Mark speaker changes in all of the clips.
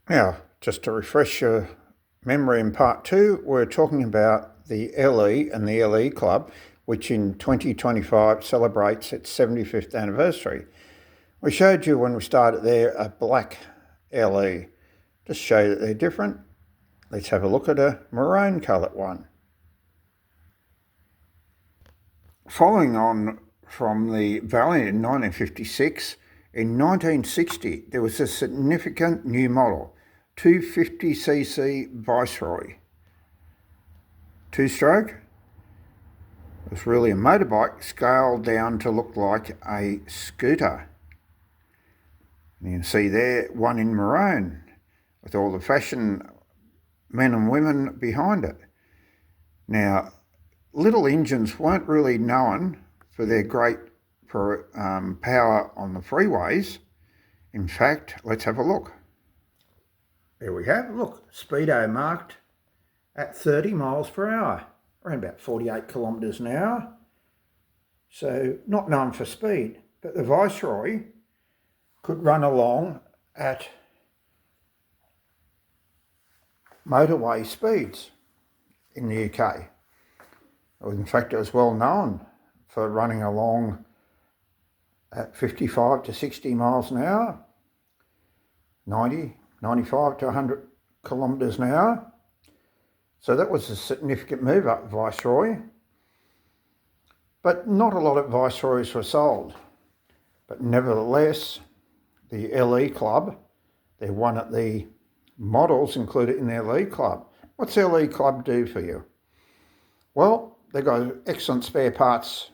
Speaker 1: Now, just to refresh your memory in part two, we're talking about the LE and the LE Club, which in 2025 celebrates its 75th anniversary. We showed you when we started there a black LE. Just show you that they're different. Let's have a look at a maroon coloured one. Following on from the Valiant in 1956, in 1960 there was a significant new model, 250cc Viceroy. Two-stroke. It was really a motorbike scaled down to look like a scooter. And you can see there one in maroon with all the fashion men and women behind it. Now, little engines weren't really known for their great power on the freeways. In fact, let's have a look. There we have, look, speedo marked at 30 miles per hour, around about 48 kilometres an hour. So not known for speed, but the Viceroy could run along at motorway speeds in the UK. In fact, it was well known for running along at 55 to 60 miles an hour, 90, 95 to 100 kilometres an hour. So that was a significant move up Viceroy. But not a lot of Viceroys were sold. But nevertheless, the LE Club, they're one of the models included in their LE Club. What's LE Club do for you? Well, they've got excellent spare parts.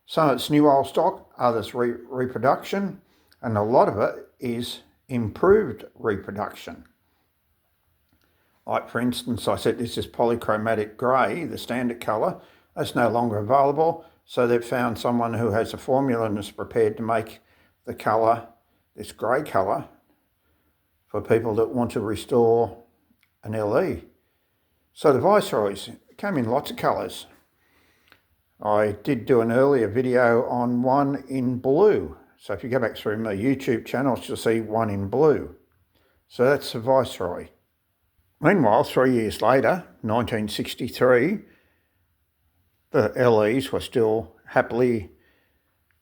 Speaker 1: Some of it's new old stock, others reproduction, and a lot of it is improved reproduction. Like for instance, I said this is polychromatic grey, the standard colour. That's no longer available, so they've found someone who has a formula and is prepared to make the colour, this grey colour, for people that want to restore an LE. So the Viceroys came in lots of colours. I did do an earlier video on one in blue. So if you go back through my YouTube channels, you'll see one in blue. So that's the Viceroy. Meanwhile, 3 years later, 1963, the LEs were still happily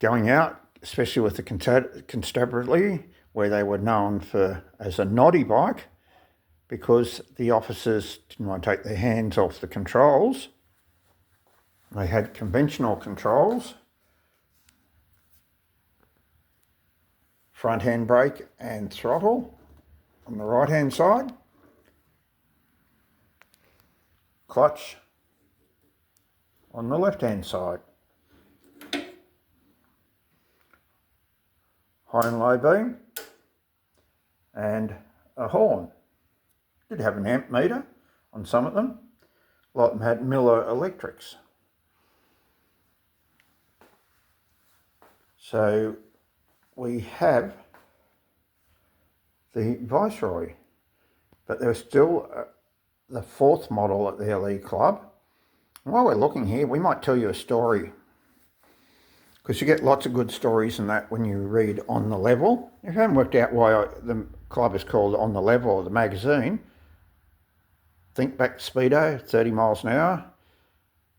Speaker 1: going out, especially with the constabulary, where they were known for as a noddy bike, because the officers didn't want to take their hands off the controls. They had conventional controls, front hand brake and throttle on the right hand side, clutch on the left hand side, high and low beam, and a horn. Did have an amp meter on some of them. A lot of them had Miller electrics. So we have the Viceroy, but there's still the fourth model at the LE Club. And while we're looking here, we might tell you a story, because you get lots of good stories in that when you read On the Level. If you haven't worked out why the club is called On the Level, or the magazine, think back to Speedo, 30 miles an hour,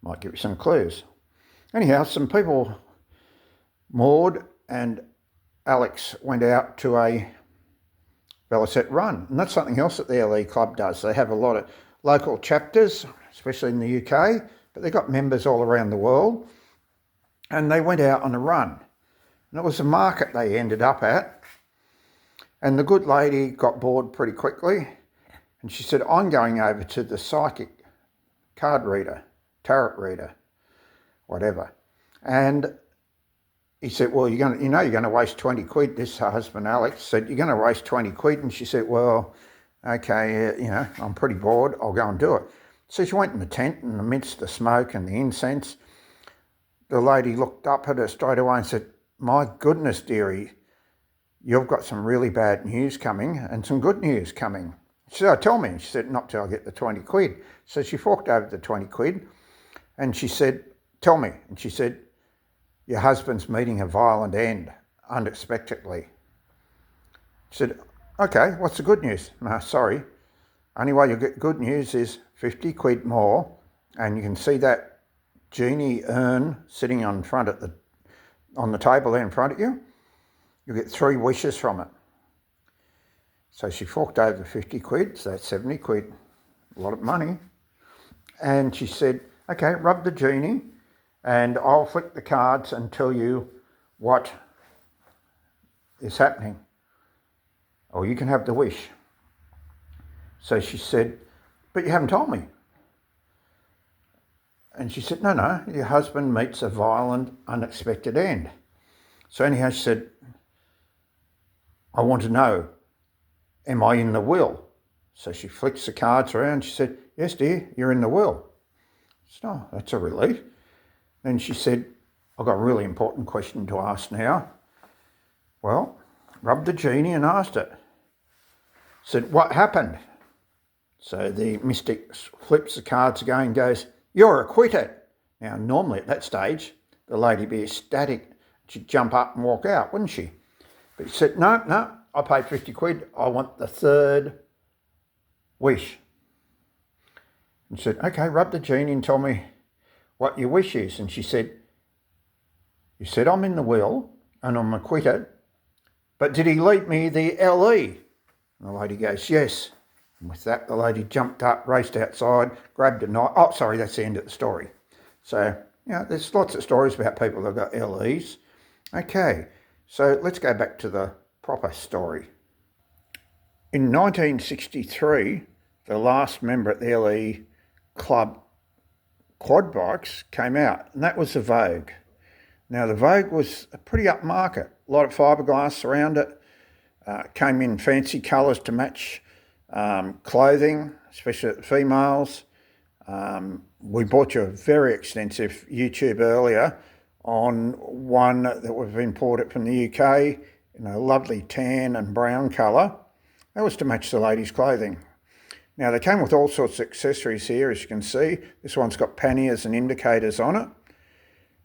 Speaker 1: might give you some clues. Anyhow, some people, Maud and Alex, went out to a Velo run, and that's something else that the LE Club does. They have a lot of local chapters, especially in the UK, but they've got members all around the world, and they went out on a run. And it was a market they ended up at, and the good lady got bored pretty quickly, and she said, I'm going over to the psychic card reader, tarot reader, whatever. And he said, well, you're going to waste 20 quid. This husband, Alex, said, you're going to waste 20 quid. And she said, well, okay, I'm pretty bored. I'll go and do it. So she went in the tent, and amidst the smoke and the incense, the lady looked up at her straight away and said, my goodness, dearie, you've got some really bad news coming and some good news coming. She said, oh, tell me. And she said, not till I get the 20 quid. So she forked over the 20 quid and she said, tell me. And she said, your husband's meeting a violent end unexpectedly. She said, Okay, what's the good news? No, sorry. Only way you'll get good news is 50 quid more, and you can see that genie urn sitting on the table there in front of you. You'll get 3 wishes from it. So she forked over 50 quid, so that's 70 quid, a lot of money. And she said, okay, rub the genie and I'll flick the cards and tell you what is happening. Or you can have the wish. So she said, but you haven't told me. And she said, no, your husband meets a violent, unexpected end. So anyhow, she said, I want to know, am I in the will? So she flicks the cards around. She said, yes, dear, you're in the will. I said, oh, that's a relief. Then she said, I've got a really important question to ask now. Well, rubbed the genie and asked it. Said, what happened? So the mystic flips the cards again and goes, you're acquitted. Now, normally at that stage, the lady would be ecstatic. She'd jump up and walk out, wouldn't she? But she said, no, I paid 50 quid. I want the 3rd wish. And she said, okay, rub the genie and tell me what your wish is. And she said, you said I'm in the will and I'm acquitted, but did he leave me the LE? And the lady goes, yes. And with that, the lady jumped up, raced outside, grabbed a knife. Oh, sorry, that's the end of the story. So, there's lots of stories about people that have got LEs. Okay, so let's go back to the proper story. In 1963, the last member at the LE Club quad bikes came out, and that was the Vogue. Now, the Vogue was a pretty upmarket, a lot of fiberglass around it, came in fancy colours to match clothing, especially at the females. We bought you a very extensive YouTube earlier on one that we've imported from the UK in a lovely tan and brown colour. That was to match the ladies' clothing. Now, they came with all sorts of accessories here, as you can see. This one's got panniers and indicators on it.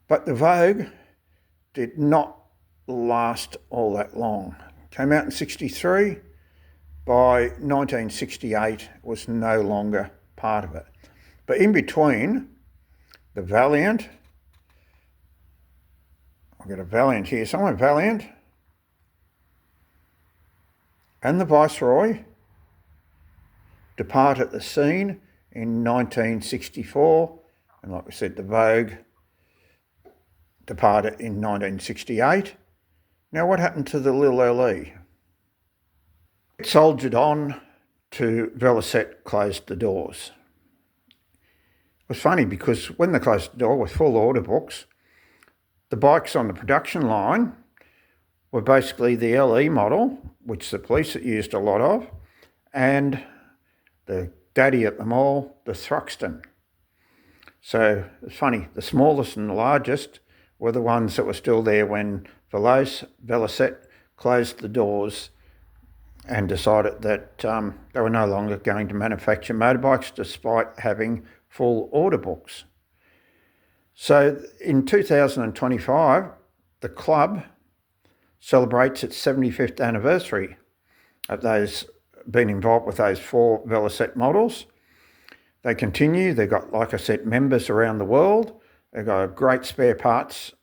Speaker 1: But the Vogue did not last all that long. Came out in 63. By 1968, it was no longer part of it. But in between, the Valiant, I've got a Valiant here somewhere, Valiant, and the Viceroy departed the scene in 1964. And like we said, the Vogue departed in 1968. Now, what happened to the Lil LE? It soldiered on to Velocet closed the doors. It was funny because when they closed the door with full order books, the bikes on the production line were basically the LE model, which the police had used a lot of, and the daddy at the mall, the Thruxton. So it's funny, the smallest and the largest were the ones that were still there when Velocet closed the doors and decided that they were no longer going to manufacture motorbikes despite having full order books. So in 2025, the club celebrates its 75th anniversary of those being involved with those 4 Velocet models. They continue. They've got, like I said, members around the world. They've got a great spare parts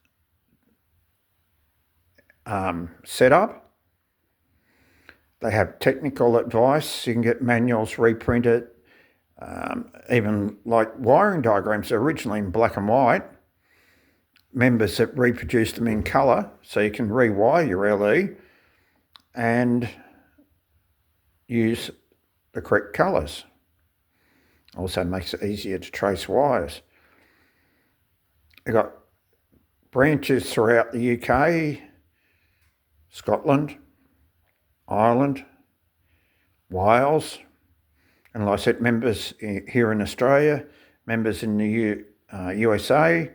Speaker 1: set up. They have technical advice. You can get manuals reprinted, even like wiring diagrams. They're originally in black and white. Members that reproduce them in colour, so you can rewire your LE and use the correct colours. Also makes it easier to trace wires. They've got branches throughout the UK, Scotland, Ireland, Wales, and like I said, members here in Australia, members in the USA,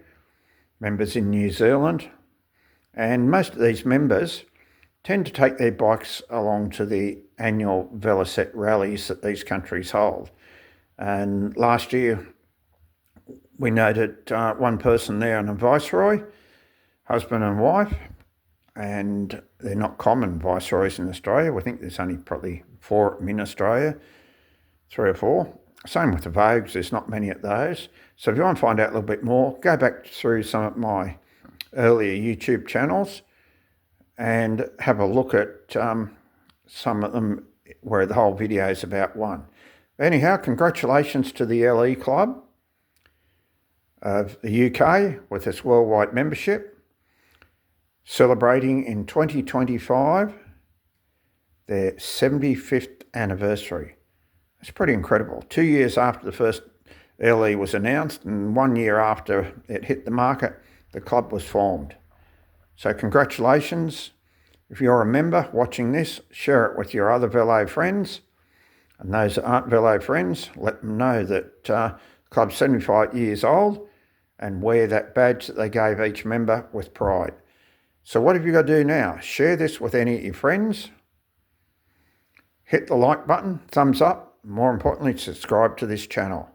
Speaker 1: members in New Zealand, and most of these members tend to take their bikes along to the annual Velocet rallies that these countries hold. And last year, we noted one person there on a Viceroy, husband and wife, and they're not common viceroys in Australia. We think there's only probably 4 of them in Australia, 3 or 4. Same with the Vogues, there's not many of those. So if you want to find out a little bit more, go back through some of my earlier YouTube channels and have a look at some of them where the whole video is about one. Anyhow, congratulations to the LE Club of the UK with its worldwide membership, celebrating in 2025 their 75th anniversary. It's pretty incredible. 2 years after the first LE was announced and 1 year after it hit the market, the club was formed. So congratulations. If you're a member watching this, share it with your other Velo friends. And those that aren't Velo friends, let them know that the club's 75 years old and wear that badge that they gave each member with pride. So what have you got to do now? Share this with any of your friends. Hit the like button, thumbs up. More importantly, subscribe to this channel.